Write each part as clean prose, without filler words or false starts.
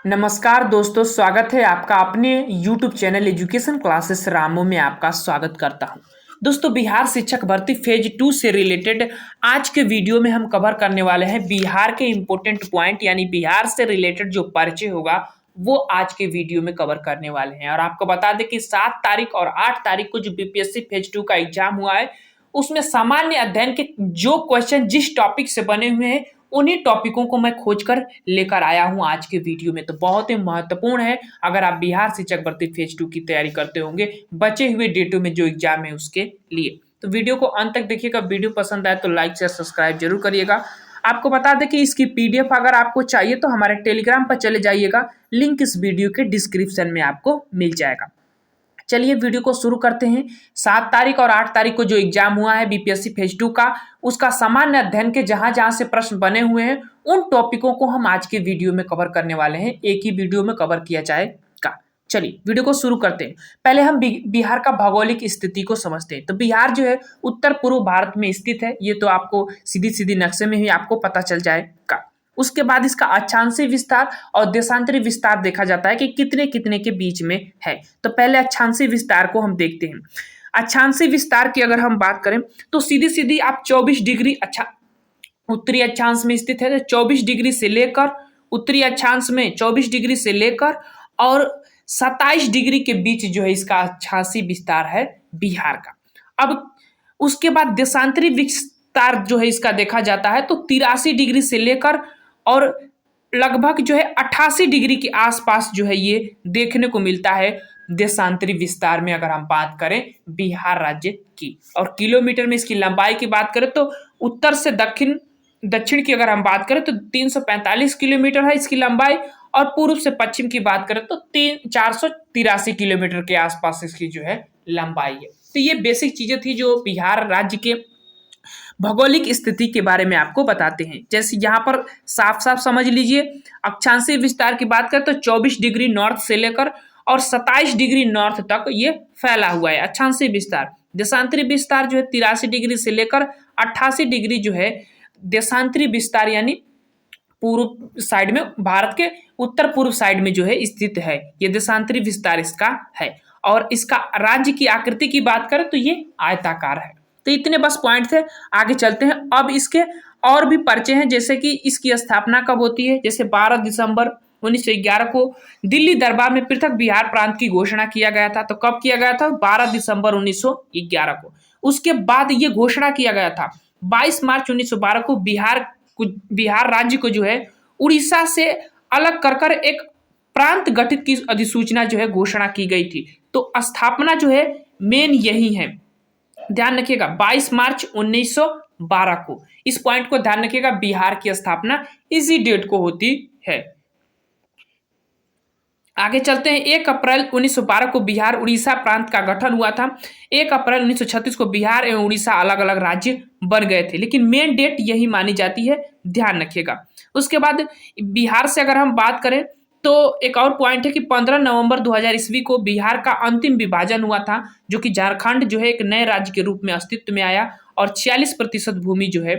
नमस्कार दोस्तों, स्वागत है आपका अपने YouTube चैनल एजुकेशन क्लासेस रामो में। आपका स्वागत करता हूं। दोस्तों, बिहार शिक्षक भर्ती फेज 2 से रिलेटेड आज के वीडियो में हम कवर करने वाले हैं बिहार के इंपॉर्टेंट पॉइंट, यानी बिहार से रिलेटेड जो परिचय होगा वो आज के वीडियो में कवर करने वाले हैं। और आपको बता दें कि 7 तारीख और 8 तारीख को जो बीपीएससी फेज 2 का एग्जाम हुआ है उसमें सामान्य अध्ययन के जो क्वेश्चन जिस टॉपिक से बने हुए हैं उन्हीं टॉपिकों को मैं खोजकर लेकर आया हूं आज के वीडियो में। तो बहुत ही महत्वपूर्ण है अगर आप बिहार शिक्षक भर्ती फेज 2 की तैयारी करते होंगे बचे हुए डेटों में जो एग्जाम है उसके लिए। तो वीडियो को अंत तक देखिएगा। वीडियो पसंद आए तो लाइक शेयर सब्सक्राइब जरूर करिएगा। आपको बता दें कि इसकी पीडीएफ अगर आपको चाहिए तो हमारे टेलीग्राम पर चले जाइएगा, लिंक इस वीडियो के डिस्क्रिप्शन में आपको मिल जाएगा। चलिए वीडियो को शुरू करते हैं। 7 तारीख और 8 तारीख को जो एग्जाम हुआ है बीपीएससी फेज 2 का, उसका सामान्य अध्ययन के जहां जहां से प्रश्न बने हुए हैं उन टॉपिकों को हम आज के वीडियो में कवर करने वाले हैं। एक ही वीडियो में कवर किया जाएगा। चलिए वीडियो को शुरू करते हैं। पहले हम बिहार का भौगोलिक स्थिति को समझते हैं। तो बिहार जो है उत्तर पूर्व भारत में स्थित है। ये तो आपको सीधी सीधी नक्शे में ही आपको पता चल जाएगा। उसके बाद इसका अक्षांशीय विस्तार और देशांतरी विस्तार देखा जाता है कि कितने कितने के बीच में है। तो पहले अक्षांशीय विस्तार को हम देखते हैं। अक्षांशीय विस्तार की अगर हम बात करें तो सीधी सीधी आप 24 डिग्री अच्छा उत्तरी अक्षांश में स्थित है। तो 24 डिग्री से लेकर उत्तरी अक्षांश में 24 डिग्री से लेकर और 27 डिग्री के बीच जो है इसका अक्षांशीय विस्तार है बिहार का। अब उसके बाद देशांतरी विस्तार जो है इसका देखा जाता है तो 83 डिग्री से लेकर और लगभग जो है 88 डिग्री के आसपास जो है ये देखने को मिलता है देशांतरी विस्तार में अगर हम बात करें बिहार राज्य की। और किलोमीटर में इसकी लंबाई की बात करें तो उत्तर से दक्षिण की अगर हम बात करें तो 345 किलोमीटर है इसकी लंबाई, और पूर्व से पश्चिम की बात करें तो 483 किलोमीटर के आसपास इसकी जो है लंबाई है। तो ये बेसिक चीजें थी जो बिहार राज्य के भौगोलिक स्थिति के बारे में आपको बताते हैं। जैसे यहाँ पर साफ साफ समझ लीजिए, अक्षांशीय विस्तार की बात करें तो 24 डिग्री नॉर्थ से लेकर और 27 डिग्री नॉर्थ तक ये फैला हुआ है अक्षांशीय विस्तार। देशांतरी विस्तार जो है 83 डिग्री से लेकर 88 डिग्री जो है देशांतरी विस्तार यानी पूर्व साइड में, भारत के उत्तर पूर्व साइड में जो है स्थित है। ये देशांतरी विस्तार इसका है। और इसका राज्य की आकृति की बात करें तो ये आयताकार है। तो इतने बस पॉइंट थे। आगे चलते हैं। अब इसके और भी परिचय हैं, जैसे कि इसकी स्थापना कब होती है। जैसे 12 दिसंबर 1911 को दिल्ली दरबार में पृथक बिहार प्रांत की घोषणा किया गया था। तो कब किया गया था? 12 दिसंबर 1911 को। उसके बाद ये घोषणा किया गया था 22 मार्च 1912 को बिहार राज्य को जो है उड़ीसा से अलग कर एक प्रांत गठित की अधिसूचना जो है घोषणा की गई थी। तो स्थापना जो है मेन यही है, ध्यान रखिएगा 22 मार्च 1912 को। इस पॉइंट को ध्यान रखिएगा, बिहार की स्थापना इसी डेट को होती है। आगे चलते हैं। 1 अप्रैल 1912 को बिहार उड़ीसा प्रांत का गठन हुआ था। 1 अप्रैल 1936 को बिहार एवं उड़ीसा अलग अलग राज्य बन गए थे, लेकिन मेन डेट यही मानी जाती है, ध्यान रखिएगा। उसके बाद बिहार से अगर हम बात करें तो एक और पॉइंट है कि 15 नवंबर 2000 ईस्वी को बिहार का अंतिम विभाजन हुआ था, जो कि झारखंड जो है एक नए राज्य के रूप में अस्तित्व में आया और 46% भूमि जो है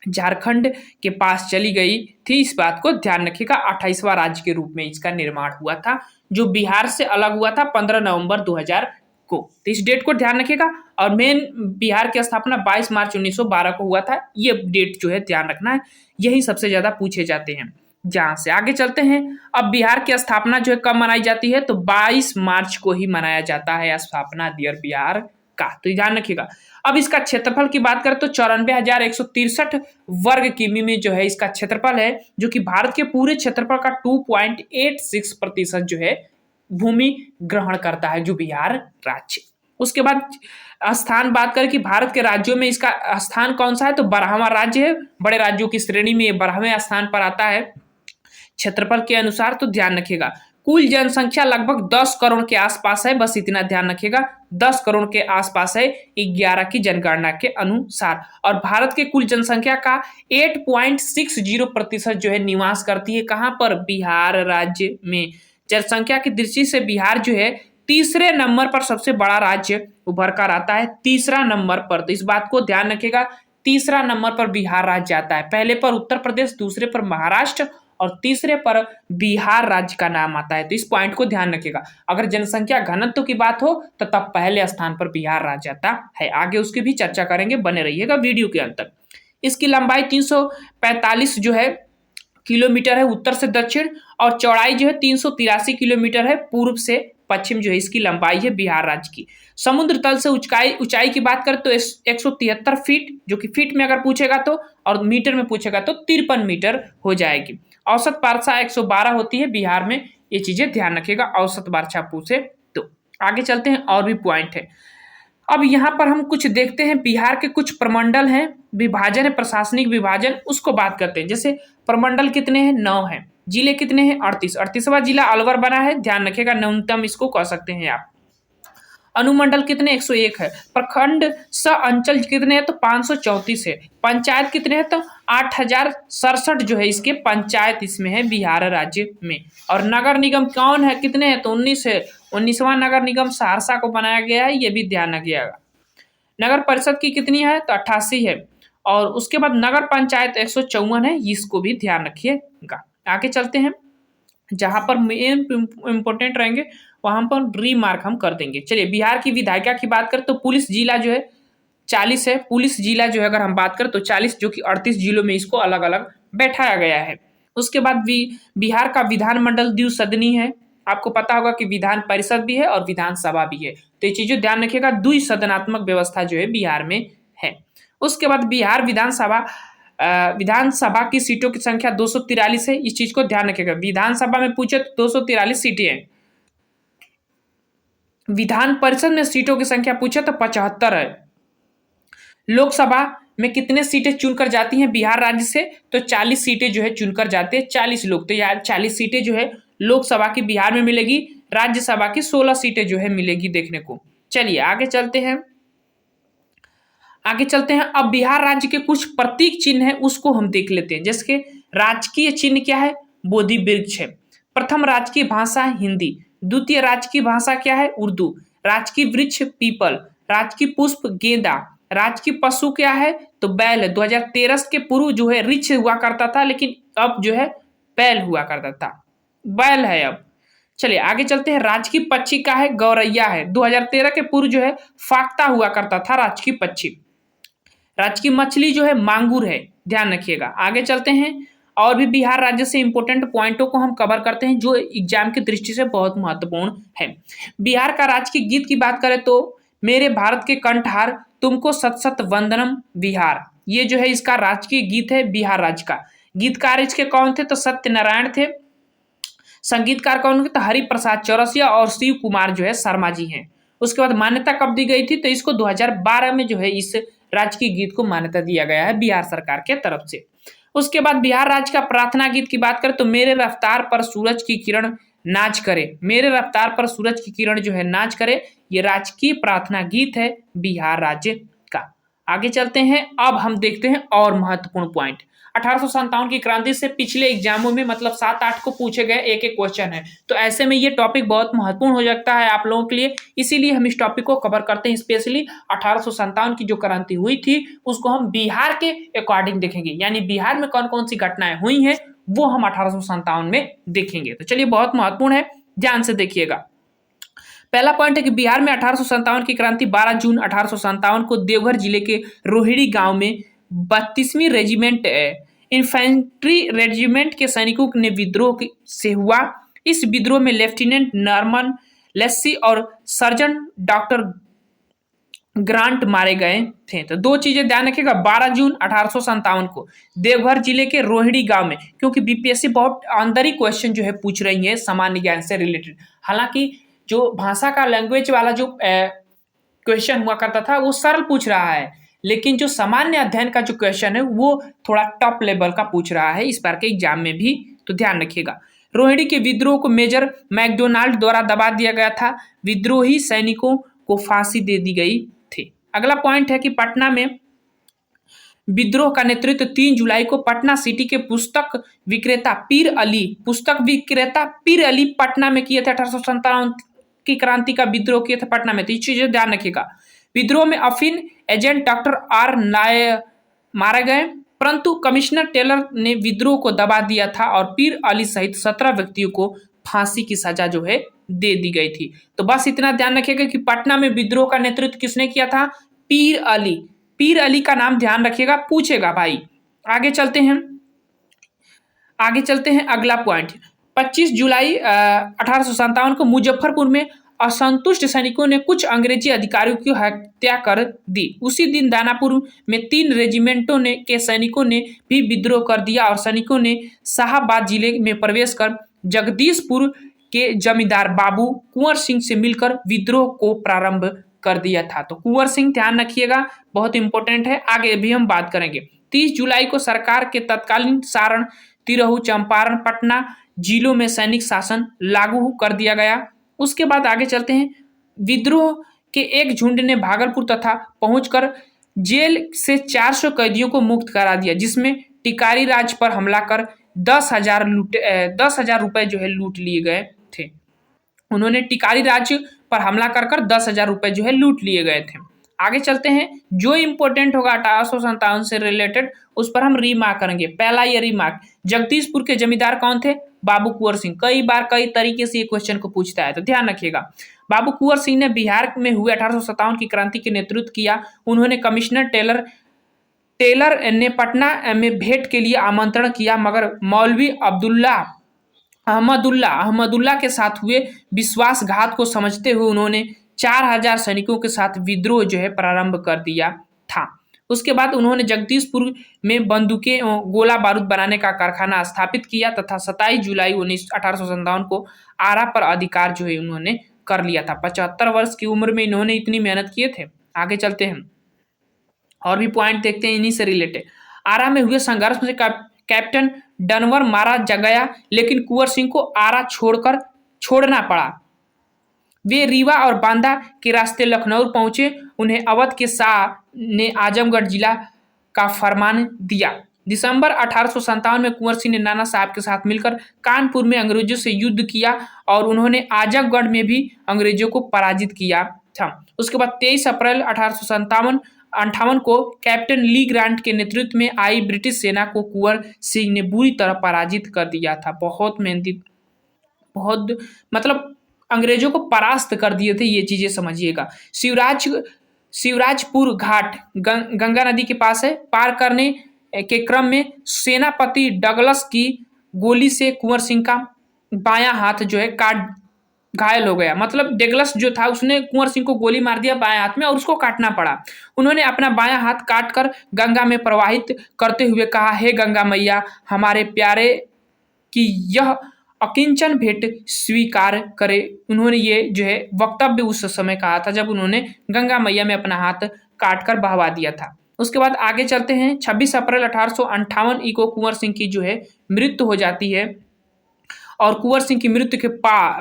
झारखंड के पास चली गई थी। इस बात को ध्यान रखिएगा। 28वां राज्य के रूप में इसका निर्माण हुआ था, जो बिहार से अलग हुआ था 15 नवंबर 2000 को। तो इस डेट को ध्यान रखिएगा। और मेन बिहार की स्थापना 22 मार्च 1912 को हुआ था। ये डेट जो है ध्यान रखना है, यही सबसे ज्यादा पूछे जाते हैं। जहां से आगे चलते हैं। अब बिहार की स्थापना जो है कब मनाई जाती है? तो 22 मार्च को ही मनाया जाता है स्थापना दिवस बिहार का। तो ध्यान रखिएगा। अब इसका क्षेत्रफल की बात करें तो 94,163 वर्ग किमी में जो है इसका क्षेत्रफल है, जो कि भारत के पूरे क्षेत्रफल का 2.86% जो है भूमि ग्रहण करता है, जो बिहार राज्य। उसके बाद स्थान बात करें कि भारत के राज्यों में इसका स्थान कौन सा है, तो 12वां राज्य है। बड़े राज्यों की श्रेणी में 12वें स्थान पर आता है क्षेत्रफल के अनुसार। तो ध्यान रखिएगा। कुल जनसंख्या लगभग 10 करोड़ के आसपास है, बस इतना ध्यान रखिएगा, 10 करोड़ के आसपास है 11 की जनगणना के अनुसार। और भारत के कुल जनसंख्या का 8.60% जो है निवास करती है कहां पर? बिहार राज्य में। जनसंख्या की दृष्टि से बिहार जो है तीसरे नंबर पर सबसे बड़ा राज्य उभर कर आता है, तीसरा नंबर पर। तो इस बात को ध्यान रखिएगा, तीसरा नंबर पर बिहार राज्य आता है। पहले पर उत्तर प्रदेश, दूसरे पर महाराष्ट्र और तीसरे पर बिहार राज्य का नाम आता है। तो इस पॉइंट को ध्यान रखिएगा, अगर जनसंख्या घनत्व की बात हो तो तब पहले स्थान पर बिहार राज्य आता है। आगे उसकी भी चर्चा करेंगे, बने रहिएगा वीडियो के अंत तक। इसकी लंबाई 345 जो है किलोमीटर है उत्तर से दक्षिण, और चौड़ाई जो है 383 किलोमीटर है पूर्व से पश्चिम जो है इसकी लंबाई है बिहार राज्य की। समुद्र तल से ऊंचाई की बात करें तो 173 फीट, जो कि फीट में अगर पूछेगा तो, और मीटर में पूछेगा तो 53 मीटर हो जाएगी। औसत वर्षा 112 होती है बिहार में, ये चीजें ध्यान रखिएगा औसत वर्षा पूछे तो। आगे चलते हैं, और भी पॉइंट है। अब यहाँ पर हम कुछ देखते हैं, बिहार के कुछ प्रमंडल हैं, विभाजन है, प्रशासनिक विभाजन, उसको बात करते हैं। जैसे प्रमंडल कितने हैं? 9 हैं। जिले कितने हैं? 38। 38वां जिला अलवर बना है, ध्यान रखिएगा, न्यूनतम इसको कह सकते हैं आप। अनुमंडल कितने? 101 है। प्रखंड स अंचल कितने हैं? तो 534 है। पंचायत कितने हैं? तो 8067 जो है इसके पंचायत इसमें है बिहार राज्य में। और नगर निगम कौन है? कितने हैं? तो 19 है। 19वां नगर निगम सहरसा को बनाया गया है, ये भी ध्यान रखिएगा। नगर परिषद की कितनी है? तो 88 है। और उसके बाद नगर पंचायत 154 है, इसको भी ध्यान रखिएगा। आगे चलते हैं, जहां पर मेन इंपोर्टेंट रहेंगे वहां पर रीमार्क हम कर देंगे। चलिए, बिहार की विधायिका की बात करें तो पुलिस जिला जो है 40 है। पुलिस जिला जो है अगर हम बात करें तो 40, जो कि 38 जिलों में इसको अलग अलग बैठाया गया है। उसके बाद बिहार का विधानमंडल द्विसदनी है। आपको पता होगा कि विधान परिषद भी है और विधानसभा भी है, तो ये चीजें ध्यान रखिएगा। द्विसदनात्मक व्यवस्था जो है बिहार में है। उसके बाद बिहार विधानसभा की सीटों की संख्या 243 है, इस चीज को ध्यान रखिएगा। विधानसभा में पूछे तो 243 सीटें हैं। विधान परिषद में सीटों की संख्या पूछे तो 75 है। लोकसभा में कितने सीटें चुनकर जाती हैं बिहार राज्य से? तो 40 सीटें जो है चुनकर जाते हैं 40 लोग। तो यार 40 सीटें जो है लोकसभा की बिहार में मिलेगी, राज्यसभा की 16 सीटें जो है मिलेगी देखने को। चलिए आगे चलते हैं। अब बिहार राज्य के कुछ प्रतीक चिन्ह है, उसको हम देख लेते हैं। जैसे कि राजकीय चिन्ह क्या है? बोधि वृक्ष है। प्रथम राजकीय भाषा हिंदी। द्वितीय राजकीय भाषा क्या है? उर्दू। राजकीय वृक्ष पीपल। राजकीय पुष्प गेंदा। राजकीय पशु क्या है? तो बैल है। 2013 के पूर्व जो है रिछ हुआ करता था, लेकिन अब जो है बैल हुआ करता था, बैल है अब। चलिए आगे चलते हैं। राजकीय पक्षी का है? गौरैया है। 2013 के पूर्व जो है फाख्ता हुआ करता था राजकीय पक्षी। राजकीय मछली जो है मांगुर है, ध्यान रखिएगा। आगे चलते हैं, और भी बिहार राज्य से इंपोर्टेंट पॉइंटों को हम कवर करते हैं जो एग्जाम की दृष्टि से बहुत महत्वपूर्ण है। बिहार का राजकीय गीत की बात करें तो मेरे भारत के कंठहार तुमको सत सत वंदनम बिहार, ये जो है इसका राजकीय गीत है बिहार राज्य का। गीतकार इसके कौन थे? तो सत्यनारायण थे। संगीतकार कौन थे? तो हरिप्रसाद चौरसिया और शिव कुमार जो है शर्मा जी हैं। उसके बाद मान्यता कब दी गई थी? तो इसको 2012 में जो है इस राजकीय गीत को मान्यता दिया गया है बिहार सरकार के तरफ से। उसके बाद बिहार राज्य का प्रार्थना गीत की बात करें तो मेरे रफ्तार पर सूरज की किरण नाच करे। मेरे रफ्तार पर सूरज की किरण जो है नाच करे, ये राजकीय प्रार्थना गीत है बिहार राज्य का। आगे चलते हैं, अब हम देखते हैं और महत्वपूर्ण पॉइंट। 1857 की क्रांति से पिछले एग्जामों में मतलब 7-8 को पूछे गए एक एक क्वेश्चन है, तो ऐसे में ये टॉपिक बहुत महत्वपूर्ण हो जाता है आप लोगों के लिए, इसीलिए हम इस टॉपिक को कवर करते हैं। स्पेशली 1857 की जो क्रांति हुई थी उसको हम बिहार के अकॉर्डिंग देखेंगे, यानी बिहार में कौन कौन सी घटनाएं हुई हैं वो हम 1857 में देखेंगे। तो चलिए, बहुत महत्वपूर्ण है, ध्यान से देखिएगा। पहला पॉइंट है कि बिहार में 1857 की क्रांति 12 जून 1857 को देवघर जिले के रोहिणी गांव में 32वीं रेजिमेंट इन्फेंट्री रेजिमेंट के सैनिकों ने विद्रोह से हुआ। इस विद्रोह में लेफ्टिनेंट नॉर्मन लेस्सी और सर्जन डॉक्टर ग्रांट मारे गए थे। तो दो चीजें ध्यान रखिएगा। 12 जून 1857 को देवघर जिले के रोहिणी गांव में, क्योंकि बीपीएससी बहुत अंदर क्वेश्चन जो है पूछ रही है सामान्य ज्ञान से रिलेटेड। हालांकि जो भाषा का लैंग्वेज वाला जो क्वेश्चन हुआ करता था वो सरल पूछ रहा है, लेकिन जो सामान्य अध्ययन का जो क्वेश्चन है वो थोड़ा टॉप लेवल का पूछ रहा है इस बार के एग्जाम में भी, तो ध्यान रखिएगा। रोहिणी के विद्रोह को मेजर मैकडोनाल्ड द्वारा दबा दिया गया था। विद्रोही सैनिकों को फांसी दे दी गई थी। अगला पॉइंट है कि पटना में विद्रोह का नेतृत्व 3 जुलाई को पटना सिटी के पुस्तक विक्रेता पीर अली पटना में किए थे। 1857 की क्रांति का विद्रोह किए थे पटना में, तो ये चीजें ध्यान रखिएगा। विद्रोह में अफीन एजेंट डॉक्टर आर नायर मारे गए। परंतु कमिश्नर टेलर ने विद्रोह को दबा दिया था और पीर अली सहित 17 व्यक्तियों को फांसी की सजा जो है दे दी गई थी। तो बस इतना ध्यान रखिएगा कि पटना में विद्रोह का नेतृत्व किसने किया था? पीर अली। पीर अली का नाम ध्यान रखिएगा, पूछेगा भाई। आगे चलते हैं अगला पॉइंट। 25 जुलाई 1857 को मुजफ्फरपुर में असंतुष्ट सैनिकों ने कुछ अंग्रेजी अधिकारियों की हत्या कर दी। उसी दिन दानापुर में 3 रेजिमेंटों के सैनिकों ने भी विद्रोह कर दिया और सैनिकों ने शाहाबाद जिले में प्रवेश कर जगदीशपुर के जमींदार बाबू कुंवर सिंह से मिलकर विद्रोह को प्रारंभ कर दिया था। तो कुंवर सिंह ध्यान रखिएगा, बहुत इंपॉर्टेंट है, आगे भी हम बात करेंगे। 30 जुलाई को सरकार के तत्कालीन सारण, तिरहू, चंपारण, पटना जिलों में सैनिक शासन लागू कर दिया गया। उसके बाद आगे चलते हैं। विद्रोह के एक झुंड ने भागलपुर तथा पहुंचकर जेल से 400 कैदियों को मुक्त करा दिया, जिसमें टिकारी राज पर हमला कर 10,000 रुपए जो है लूट लिए गए थे। उन्होंने टिकारी राज पर हमला कर 10,000 रुपए जो है लूट लिए गए थे। आगे चलते हैं। जो इंपॉर्टेंट होगा 1857 से रिलेटेड उस पर हम रिमार्क करेंगे। पहला ये रिमार्क, जगदीशपुर के जमींदार कौन थे? बाबू कुंवर सिंह। कई बार कई तरीके से ये क्वेश्चन को पूछता है, तो ध्यान रखिएगा। बाबू कुंवर सिंह ने बिहार में हुए 1857 की क्रांति के नेतृत्व किया। उन्होंने कमिश्नर टेलर ने पटना में भेंट के लिए आमंत्रण किया, मगर मौलवी अहमदुल्ला के साथ हुए विश्वासघात को समझते हुए उन्होंने 4000 सैनिकों के साथ विद्रोह जो है प्रारंभ कर दिया था। उसके बाद उन्होंने जगदीशपुर में बंदूकें, गोला बारूद बनाने का कारखाना स्थापित किया तथा 27 जुलाई 1857 को आरा पर अधिकार जो है उन्होंने कर लिया था। 75 वर्ष की उम्र में इन्होंने इतनी मेहनत किए थे। आगे चलते हैं और भी पॉइंट देखते हैं इन्हीं से रिलेटेड। आरा में हुए संघर्ष में कैप्टन डनवर मारा गया, लेकिन कुंवर सिंह को आरा छोड़ना पड़ा। वे रीवा और बांदा के रास्ते लखनऊ पहुंचे। उन्हें अवध के शाह ने आजमगढ़ जिला का फरमान दिया। दिसंबर 1857 में कुंवर सिंह ने नाना साहब के साथ मिलकर कानपुर में अंग्रेजों से युद्ध किया और उन्होंने आजमगढ़ में भी अंग्रेजों को पराजित किया था। उसके बाद 23 अप्रैल 1858 को कैप्टन ली ग्रांट के नेतृत्व में आई ब्रिटिश सेना को कुंवर सिंह ने बुरी तरह पराजित कर दिया था। बहुत मेहनती, बहुत मतलब अंग्रेजों को परास्त कर दिए थे, ये चीजें समझिएगा। शिवराजपुर घाट गंगा नदी के पास है। पार करने के क्रम में सेनापति डगलस की गोली से कुंवर सिंह का बायां हाथ जो है काट घायल हो गया। मतलब डगलस जो था उसने कुंवर सिंह को गोली मार दिया बायां हाथ में और उसको काटना पड़ा। उन्होंने अपना बायां हाथ काटकर गंगा में प्रवाहित करते हुए कहा, हे गंगा मैया, हमारे प्यारे की यह अकिंचन भेंट स्वीकार करे। उन्होंने ये जो है वक्तव्य उस समय कहा था जब उन्होंने गंगा मैया में अपना हाथ काटकर बहवा दिया था। उसके बाद आगे चलते हैं। 26 अप्रैल 1858 को कुंवर सिंह की जो है मृत्यु हो जाती है और कुंवर सिंह की मृत्यु के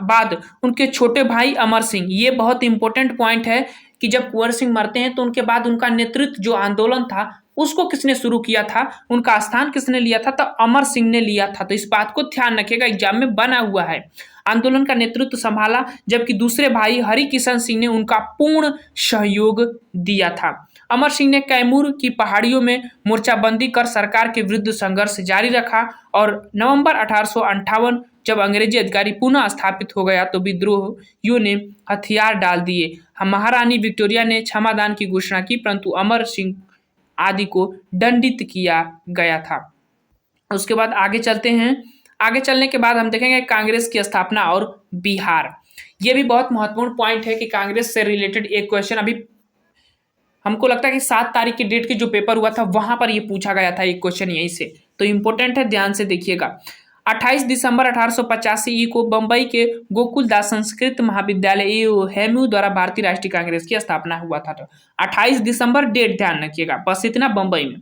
बाद उनके छोटे भाई अमर सिंह, ये बहुत इंपॉर्टेंट पॉइंट है कि जब कुंवर सिंह मरते हैं तो उनके बाद उनका नेतृत्व जो आंदोलन था उसको किसने शुरू किया था, उनका स्थान किसने लिया था? तो अमर सिंह ने लिया था। तो इस बात को ध्यान रखिएगा, एग्जाम में बना हुआ है। आंदोलन का नेतृत्व संभाला, जबकि दूसरे भाई हरि किशन सिंह ने उनका पूर्ण सहयोग दिया था। अमर सिंह ने कैमूर की पहाड़ियों में मोर्चाबंदी कर सरकार के विरुद्ध संघर्ष जारी रखा और नवंबर 1858 जब अंग्रेजी अधिकारी पुनः स्थापित हो गया तो विद्रोहियों ने हथियार डाल दिए। महारानी विक्टोरिया ने क्षमादान की घोषणा की, परंतु अमर सिंह आदि को दंडित किया गया था। उसके बाद आगे चलते हैं। आगे चलने के बाद हम देखेंगे कांग्रेस की स्थापना और बिहार। ये भी बहुत महत्वपूर्ण पॉइंट है कि कांग्रेस से रिलेटेड एक क्वेश्चन अभी हमको लगता है कि 7 तारीख के डेट के जो पेपर हुआ था वहां पर ये पूछा गया था एक क्वेश्चन यहीं से, तो इंपॉर्टेंट है, ध्यान से देखिएगा। 28 दिसंबर 1885 को बंबई के गोकुलदास संस्कृत महाविद्यालय हेमू द्वारा भारतीय राष्ट्रीय कांग्रेस की स्थापना हुआ था। तो 28 दिसंबर डेट ध्यान रखिएगा, बस इतना। बंबई में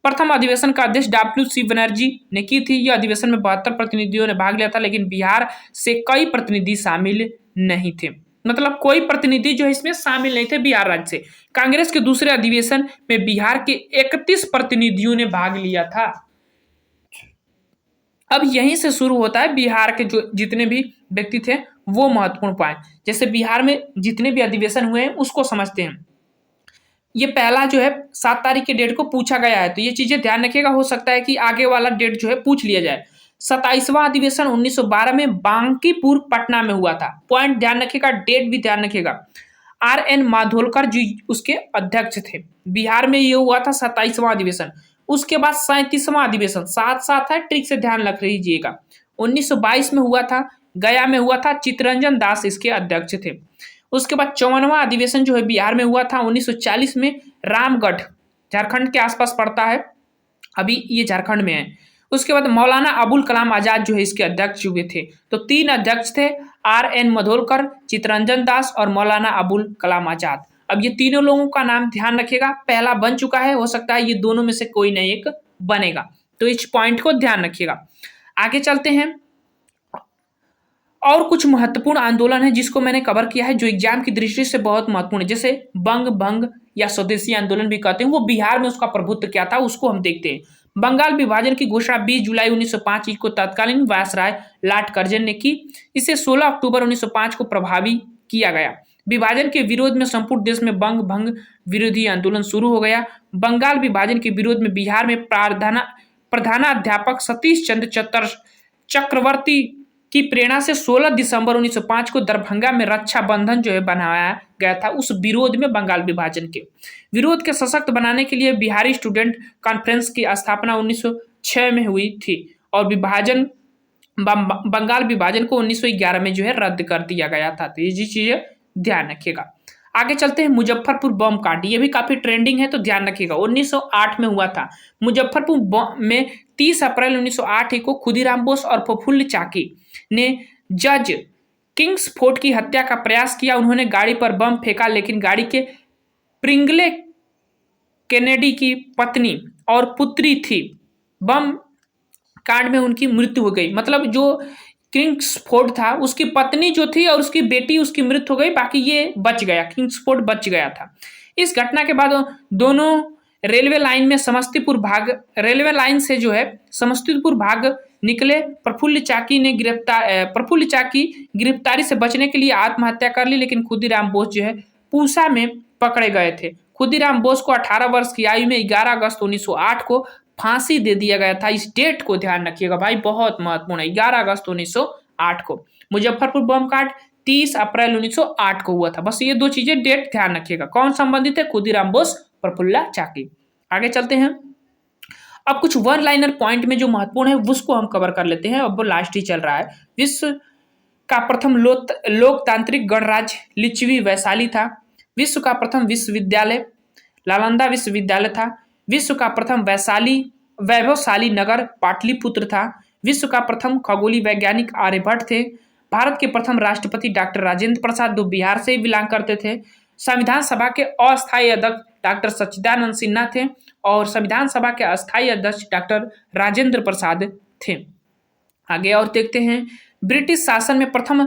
प्रथम अधिवेशन का अध्यक्ष WC बनर्जी ने की थी। यह अधिवेशन में 72 प्रतिनिधियों ने भाग लिया था, लेकिन बिहार से कई प्रतिनिधि शामिल नहीं थे। मतलब कोई प्रतिनिधि जो है इसमें शामिल नहीं थे बिहार राज्य से। कांग्रेस के दूसरे अधिवेशन में बिहार के 31 प्रतिनिधियों ने भाग लिया था। अब यहीं से शुरू होता है बिहार के जो जितने भी व्यक्ति थे वो महत्वपूर्ण पॉइंट। जैसे बिहार में जितने भी अधिवेशन हुए हैं उसको समझते हैं। ये पहला जो है 7 तारीख के डेट को पूछा गया है, तो ये चीजें ध्यान रखिएगा। हो सकता है कि आगे वाला डेट जो है पूछ लिया जाए। 27वां अधिवेशन 1912 में बांकीपुर पटना में हुआ था। पॉइंट ध्यान रखिएगा, डेट भी ध्यान रखिएगा। RN माधोलकर जी उसके अध्यक्ष थे। बिहार में ये हुआ था 27वां अधिवेशन। उसके बाद 37वां अधिवेशन, साथ साथ है, ट्रिक से ध्यान रख लीजिएगा। 1922 में हुआ था, गया में हुआ था, चित्तरंजन दास इसके अध्यक्ष थे। उसके बाद 54वां अधिवेशन जो है बिहार में हुआ था 1940 में, रामगढ़ झारखंड के आसपास पड़ता है, अभी ये झारखंड में है। उसके बाद मौलाना अबुल कलाम आजाद जो है इसके अध्यक्ष हुए थे। तो 3 अध्यक्ष थे, RN माधोलकर, चित्तरंजन दास और मौलाना अबुल कलाम आजाद। अब ये तीनों लोगों का नाम ध्यान रखिएगा, पहला बन चुका है, हो सकता है ये दोनों में से कोई न एक बनेगा, तो इस पॉइंट को ध्यान रखिएगा। आगे चलते हैं। और कुछ महत्वपूर्ण आंदोलन है जिसको मैंने कवर किया है, जो एग्जाम की दृष्टि से बहुत महत्वपूर्ण है, जैसे बंग भंग या स्वदेशी आंदोलन भी कहते हैं। वो बिहार में उसका प्रभुत्व क्या था उसको हम देखते हैं। बंगाल विभाजन की घोषणा 20 जुलाई 1905 को तत्कालीन वायसराय लॉर्ड कर्जन ने की। इसे 16 अक्टूबर 1905 को प्रभावी किया गया। विभाजन के विरोध में संपूर्ण देश में बंग भंग विरोधी आंदोलन शुरू हो गया। बंगाल विभाजन के विरोध में बिहार में प्रधानाध्यापक सतीश चंद्र चक्रवर्ती की प्रेरणा से 16 दिसंबर 1905 को दरभंगा में रक्षा बंधन जो है बनाया गया था। उस विरोध में बंगाल विभाजन के विरोध के सशक्त बनाने के लिए बिहारी स्टूडेंट कॉन्फ्रेंस की स्थापना 1906 में हुई थी और बंगाल विभाजन को 1911 में जो है रद्द कर दिया गया था। तो ये चीजें ध्यान रखिएगा। आगे चलते हैं। मुजफ्फरपुर बम कांड, ये भी काफी ट्रेंडिंग है, तो ध्यान रखिएगा। 1908 में हुआ था। मुजफ्फरपुर में 30 अप्रैल 1908 को खुदीराम बोस और प्रफुल्ल चाकी ने जज किंग्सफोर्ड की हत्या का प्रयास किया। उन्होंने गाड़ी पर बम फेंका, लेकिन गाड़ी के प्रिंगले केनेडी की पत्नी और पुत्री थी। बम कांड में उनकी मृत्यु हो गई। मतलब जो किंग्सफोर्ड था उसकी पत्नी जो थी और उसकी बेटी, उसकी मृत्यु हो गई, बाकी ये बच गया, किंग्सफोर्ड बच गया था। इस घटना के बाद दोनों रेलवे लाइन से जो है समस्तीपुर भाग निकले। प्रफुल्ल चाकी गिरफ्तारी से बचने के लिए आत्महत्या कर ली, लेकिन खुदीराम बोस जो है पूसा में पकड़े गए थे। खुदीराम बोस को 18 वर्ष की आयु में 11 अगस्त 1908 को फांसी दे दिया गया था। इस डेट को ध्यान रखिएगा भाई, बहुत महत्वपूर्ण है। 11 अगस्त 1908 को मुजफ्फरपुर बम कांड 30 अप्रैल 1908 को हुआ था। बस ये 2 चीजें डेट ध्यान रखिएगा। कौन संबंधित है? खुदीराम बोस, प्रफुल्ल चाकी। आगे चलते हैं। अब कुछ वन लाइनर पॉइंट में जो महत्वपूर्ण है उसको हम कवर कर लेते हैं। अब वो लास्ट ही चल रहा है। विश्व का प्रथम लोकतांत्रिक गणराज्य लिच्छवी वैशाली था। विश्व का प्रथम विश्वविद्यालय नालंदा विश्वविद्यालय था। विश्व का प्रथम वैभवशाली नगर पाटलिपुत्र था। विश्व का प्रथम खगोलीय वैज्ञानिक आर्यभट्ट थे। भारत के प्रथम राष्ट्रपति डॉक्टर राजेंद्र प्रसाद, जो बिहार से बिलोंग करते थे। संविधान सभा के अस्थायी अध्यक्ष डॉक्टर सच्चिदानंद सिन्हा थे और संविधान सभा के अस्थायी अध्यक्ष डॉक्टर राजेंद्र प्रसाद थे। आगे और देखते हैं। ब्रिटिश शासन में प्रथम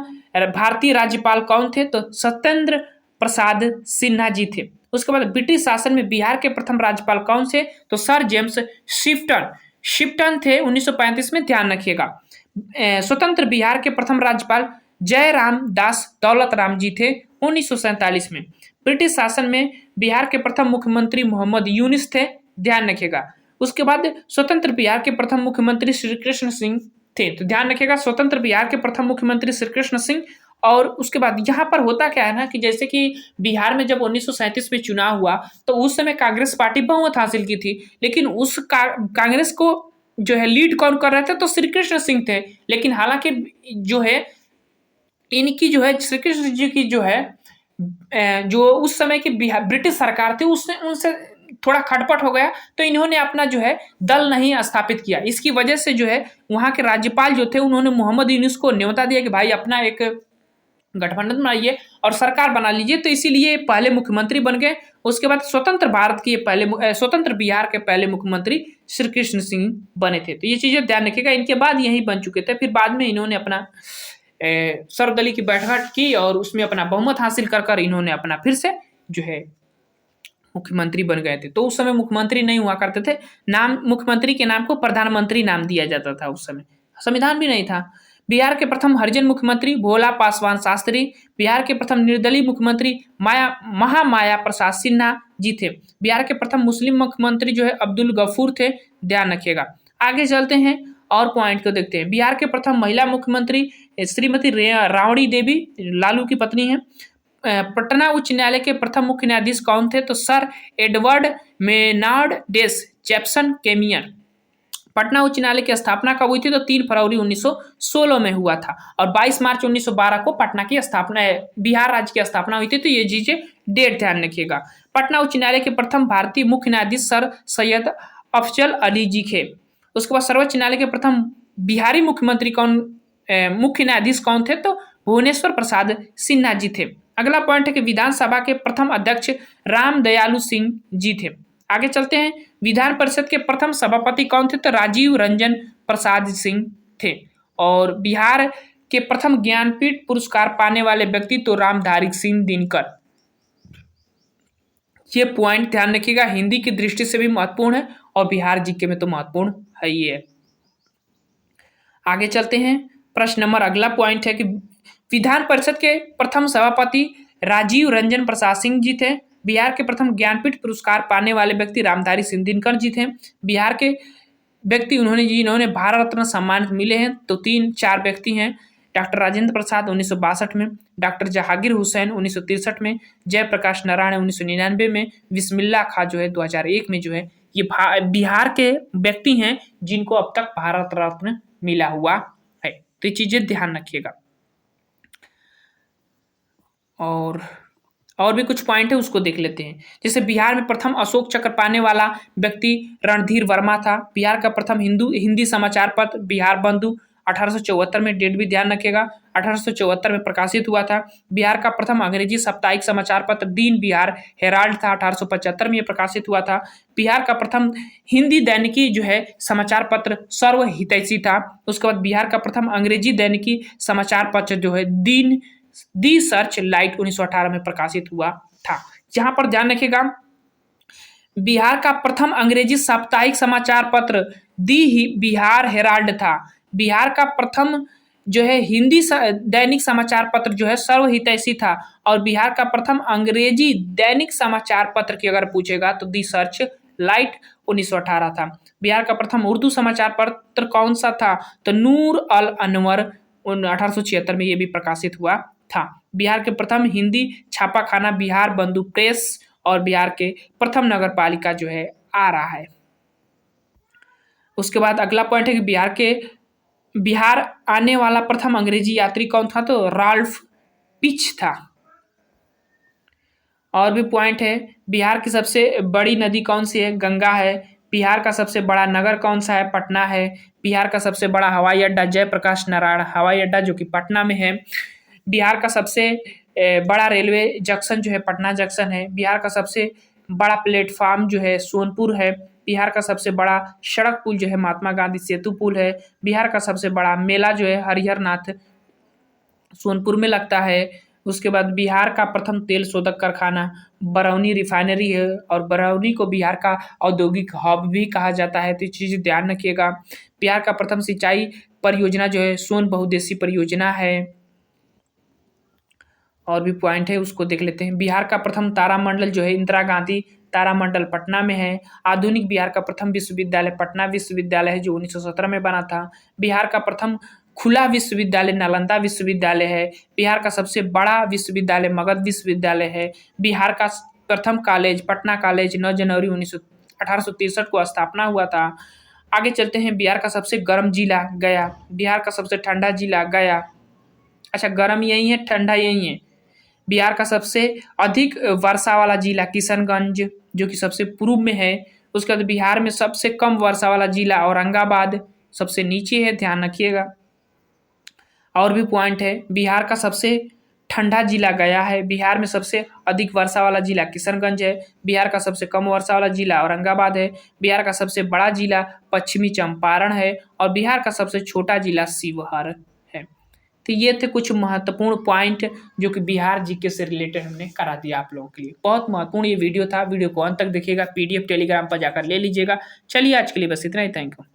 भारतीय राज्यपाल कौन थे? तो सत्येंद्र प्रसाद सिन्हा जी थे। उसके बाद ब्रिटिश शासन में बिहार के प्रथम राज्यपाल कौन थे? तो सर जेम्स शिफ्टन थे 1935 में, ध्यान रखिएगा। स्वतंत्र बिहार के प्रथम राज्यपाल जयराम दास दौलत राम जी थे 1947 में। ब्रिटिश शासन में बिहार के प्रथम मुख्यमंत्री मोहम्मद यूनिस थे, ध्यान रखिएगा। उसके बाद स्वतंत्र बिहार के प्रथम मुख्यमंत्री श्री कृष्ण सिंह थे, तो ध्यान रखिएगा स्वतंत्र बिहार के प्रथम मुख्यमंत्री श्री कृष्ण सिंह। और उसके बाद यहाँ पर होता क्या है ना कि जैसे कि बिहार में जब 1937 में चुनाव हुआ तो उस समय कांग्रेस पार्टी बहुमत हासिल की थी, लेकिन उस कांग्रेस को जो है लीड कौन कर रहे थे? तो श्री कृष्ण सिंह थे। लेकिन हालांकि जो है इनकी जो है श्री कृष्ण जी की जो है जो उस समय की ब्रिटिश सरकार थी उसने उनसे थोड़ा खटपट हो गया, तो इन्होंने अपना जो है दल नहीं स्थापित किया। इसकी वजह से जो है वहां के राज्यपाल जो थे उन्होंने मोहम्मद यूनुस को न्योता दिया कि भाई अपना एक गठबंधन बनाइए और सरकार बना लीजिए, तो इसीलिए पहले मुख्यमंत्री बन गए। उसके बाद स्वतंत्र बिहार के पहले मुख्यमंत्री श्री कृष्ण सिंह बने थे। तो ये चीजें ध्यान रखिएगा। इनके बाद यही बन चुके थे। फिर बाद में इन्होंने अपना सर्वदलीय की बैठक की और उसमें अपना बहुमत हासिल कर इन्होंने अपना फिर से जो है मुख्यमंत्री बन गए थे। तो उस समय मुख्यमंत्री नहीं हुआ करते थे, मुख्यमंत्री के नाम को प्रधानमंत्री नाम दिया जाता था। उस समय संविधान भी नहीं था। बिहार के प्रथम हरिजन मुख्यमंत्री भोला पासवान शास्त्री। बिहार के प्रथम निर्दलीय मुख्यमंत्री महामाया प्रसाद सिन्हा जी थे। बिहार के प्रथम मुस्लिम मुख्यमंत्री जो है अब्दुल गफूर थे, ध्यान रखिएगा। आगे चलते हैं और पॉइंट को देखते हैं। बिहार के प्रथम महिला मुख्यमंत्री श्रीमती राबड़ी देवी, लालू की पत्नी है। पटना उच्च न्यायालय के प्रथम मुख्य न्यायाधीश कौन थे? तो सर एडवर्ड मेनार्डेस जैक्सन कैमियर। पटना उच्च न्यायालय की स्थापना कब हुई थी? तो 3 फरवरी 1916 में हुआ था और 22 मार्च 1912 को पटना की स्थापना, बिहार राज्य की स्थापना हुई थी। तो ये चीजें डेट ध्यान रखिएगा। पटना उच्च न्यायालय के प्रथम भारतीय मुख्य न्यायाधीश सर सैयद अफजल अली जी थे। उसके बाद सर्वोच्च न्यायालय के प्रथम बिहारी मुख्यमंत्री मुख्य न्यायाधीश कौन थे? तो भुवनेश्वर प्रसाद सिन्हा जी थे। अगला पॉइंट है कि विधानसभा के प्रथम अध्यक्ष राम दयालु सिंह जी थे। आगे चलते हैं। विधान परिषद के प्रथम सभापति कौन थे? तो राजीव रंजन प्रसाद सिंह थे। और बिहार के प्रथम ज्ञानपीठ पुरस्कार पाने वाले व्यक्ति तो रामधारी सिंह दिनकर। ये पॉइंट ध्यान रखिएगा, हिंदी की दृष्टि से भी महत्वपूर्ण है और बिहार जीके में तो महत्वपूर्ण है ही है। आगे चलते हैं। प्रश्न नंबर अगला पॉइंट है कि विधान परिषद के प्रथम सभापति राजीव रंजन प्रसाद सिंह जी थे। बिहार के प्रथम ज्ञानपीठ पुरस्कार पाने वाले व्यक्ति रामधारी सिंह दिनकर जी थे। बिहार के व्यक्ति जिन्होंने भारत रत्न सम्मानित मिले हैं तो 3-4 व्यक्ति हैं। डॉक्टर राजेंद्र प्रसाद 1962 में, डॉक्टर जहांगीर हुसैन 1963 में, जयप्रकाश नारायण 1999 में, बिस्मिल्लाह खां जो है 2001 में जो है। ये बिहार के व्यक्ति हैं जिनको अब तक भारत रत्न मिला हुआ है। तो ये चीजें ध्यान रखिएगा। और भी कुछ पॉइंट है उसको देख लेते हैं। जैसे बिहार में प्रथम अशोक चक्र पाने वाला व्यक्ति रणधीर वर्मा था। बिहार का प्रथम हिंदी समाचार पत्र बिहार बंधु 1874 में, डेट भी ध्यान रखिएगा, 1874 में प्रकाशित हुआ था। बिहार का प्रथम अंग्रेजी साप्ताहिक समाचार पत्र दीन बिहार हेराल्ड था, 1875 में प्रकाशित हुआ था। बिहार का प्रथम हिंदी दैनिकी जो है समाचार पत्र सर्व हितैषी था। उसके बाद बिहार का प्रथम अंग्रेजी दैनिकी समाचार पत्र जो है दी सर्च लाइट 1918 में प्रकाशित हुआ था। यहां पर ध्यान रखिएगा, बिहार का प्रथम अंग्रेजी साप्ताहिक समाचार पत्र दी बिहार हेराल्ड था। बिहार का प्रथम जो है हिंदी दैनिक समाचार पत्र जो है सर्वहितैषी था। और बिहार का प्रथम अंग्रेजी दैनिक समाचार पत्र की अगर पूछेगा तो दी सर्च लाइट 1918 था। बिहार का प्रथम उर्दू समाचार पत्र कौन सा था? तो नूर अल अनवर 1876 में ये भी प्रकाशित हुआ था। बिहार के प्रथम हिंदी छापाखाना बिहार बंधु प्रेस और बिहार के प्रथम नगर पालिका जो है आ रहा है। उसके बाद अगला पॉइंट है कि बिहार आने वाला प्रथम अंग्रेजी यात्री कौन था? तो राल्फ पिच था। और भी पॉइंट है, बिहार की सबसे बड़ी नदी कौन सी है? गंगा है। बिहार का सबसे बड़ा नगर कौन सा है? पटना है। बिहार का सबसे बड़ा हवाई अड्डा जयप्रकाश नारायण हवाई अड्डा जो कि पटना में है। बिहार का सबसे बड़ा रेलवे जंक्शन जो है पटना जंक्शन है। बिहार का सबसे बड़ा प्लेटफार्म जो है सोनपुर है। बिहार का सबसे बड़ा सड़क पुल जो है महात्मा गांधी सेतु पुल है। बिहार का सबसे बड़ा मेला जो है हरिहर नाथ सोनपुर में लगता है। उसके बाद बिहार का प्रथम तेल शोधक कारखाना बरौनी रिफाइनरी है और बरौनी को बिहार का औद्योगिक हब भी कहा जाता है। तो ये चीज़ ध्यान रखिएगा। बिहार का प्रथम सिंचाई परियोजना जो है सोन बहुउद्देशीय परियोजना है। और भी पॉइंट है उसको देख लेते हैं। बिहार का प्रथम तारामंडल जो है इंदिरा गांधी तारामंडल पटना में है। आधुनिक बिहार का प्रथम विश्वविद्यालय पटना विश्वविद्यालय है जो 1917 में बना था। बिहार का प्रथम खुला विश्वविद्यालय नालंदा विश्वविद्यालय है। बिहार का सबसे बड़ा विश्वविद्यालय मगध विश्वविद्यालय है। बिहार का प्रथम कॉलेज पटना कॉलेज 9 जनवरी 1863 को स्थापना हुआ था। आगे चलते हैं। बिहार का सबसे गर्म जिला गया। बिहार का सबसे ठंडा जिला गया। अच्छा, गर्म यही है, ठंडा यही है। बिहार का सबसे अधिक वर्षा वाला जिला किशनगंज जो कि सबसे पूर्व में है। उसके बाद बिहार में सबसे कम वर्षा वाला जिला औरंगाबाद सबसे नीचे है, ध्यान रखिएगा। और भी पॉइंट है, बिहार का सबसे ठंडा जिला गया है। बिहार में सबसे अधिक वर्षा वाला जिला किशनगंज है। बिहार का सबसे कम वर्षा वाला जिला औरंगाबाद है। बिहार का सबसे बड़ा जिला पश्चिमी चंपारण है और बिहार का सबसे छोटा जिला शिवहर है। तो ये थे कुछ महत्वपूर्ण पॉइंट जो कि बिहार जीके से रिलेटेड हमने करा दिया आप लोगों के लिए। बहुत महत्वपूर्ण ये वीडियो था। वीडियो को अंत तक देखिएगा, PDF टेलीग्राम पर जाकर ले लीजिएगा। चलिए आज के लिए बस इतना ही, थैंक यू।